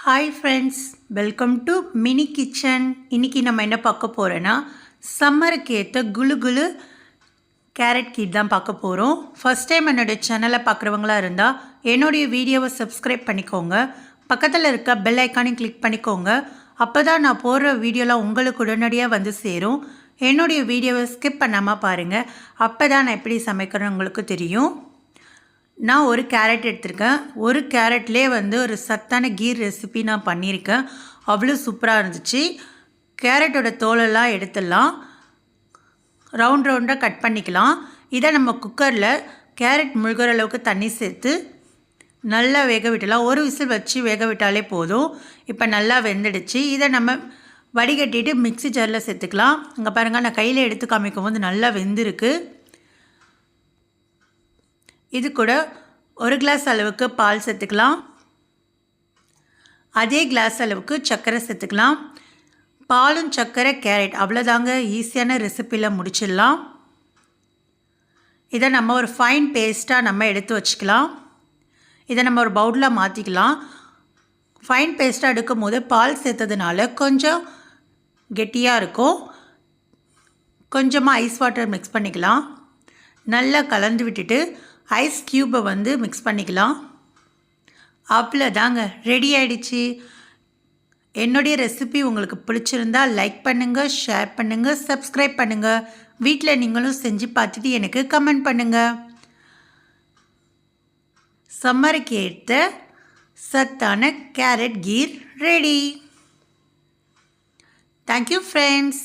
Hi friends, welcome to mini kitchen. இன்றைக்கி நம்ம என்ன பார்க்க போகிறோன்னா சம்மருக்கு ஏற்ற குளு குளு கேரட் கீட் தான் பார்க்க போகிறோம். ஃபஸ்ட் டைம் என்னுடைய சேனலை பார்க்குறவங்களா இருந்தால் என்னுடைய வீடியோவை சப்ஸ்கிரைப் பண்ணிக்கோங்க. பக்கத்தில் இருக்க பெல் ஐக்கானையும் கிளிக் பண்ணிக்கோங்க. அப்போ தான் நான் போடுற வீடியோலாம் உங்களுக்கு உடனடியாக வந்து சேரும். என்னுடைய வீடியோவை ஸ்கிப் பண்ணாமல் பாருங்கள். அப்போ தான் நான் எப்படி சமைக்கிறேன்னு உங்களுக்கு தெரியும். நான் ஒரு கேரட் எடுத்திருக்கேன். ஒரு கேரட்லேயே ஒரு சத்தான கீர் ரெசிபி நான் பண்ணியிருக்கேன். அவ்வளோ சூப்பராக இருந்துச்சு. கேரட்டோட தோலெல்லாம் எடுத்துடலாம், ரவுண்ட் ரவுண்டாக கட் பண்ணிக்கலாம். இதை நம்ம குக்கரில் கேரட் முழுகிற அளவுக்கு தண்ணி சேர்த்து நல்லா வேக விட்டலாம். ஒரு விசில் வச்சு வேக விட்டாலே போதும். இப்போ நல்லா வெந்துடுச்சு. இதை நம்ம வடிகட்டிட்டு மிக்ஸி ஜாரில் சேர்த்துக்கலாம். இங்கே பாருங்கள், நான் கையில் எடுத்து காமிக்கும் போது நல்லா வெந்திருக்கு. இது கூட ஒரு கிளாஸ் அளவுக்கு பால் சேர்த்துக்கலாம். அதே கிளாஸ் அளவுக்கு சர்க்கரை சேர்த்துக்கலாம். பாலும் சர்க்கரை கேரட் அவ்வளோதாங்க, ஈஸியான ரெசிப்பியில் முடிச்சிடலாம். இதை நம்ம ஒரு ஃபைன் பேஸ்ட்டாக நம்ம எடுத்து வச்சுக்கலாம். இதை நம்ம ஒரு பவுலில் மாற்றிக்கலாம். ஃபைன் பேஸ்ட்டாக எடுக்கும் போது பால் சேர்த்ததுனால கொஞ்சம் கெட்டியாக இருக்கும். கொஞ்சமாக ஐஸ் வாட்டர் மிக்ஸ் பண்ணிக்கலாம். நல்லா கலந்து விட்டுட்டு ஐஸ் க்யூப்பை மிக்ஸ் பண்ணிக்கலாம். அவ்வளோதாங்க, ரெடி ஆகிடுச்சு. என்னுடைய ரெசிபி உங்களுக்கு பிடிச்சிருந்தா லைக் பண்ணுங்கள், ஷேர் பண்ணுங்கள், சப்ஸ்கிரைப் பண்ணுங்கள். வீட்டில் நீங்களும் செஞ்சு பார்த்துட்டு எனக்கு கமெண்ட் பண்ணுங்கள். சம்மருக்கு ஏற்ற சத்தான கேரட் கீர் ரெடி. Thank you friends.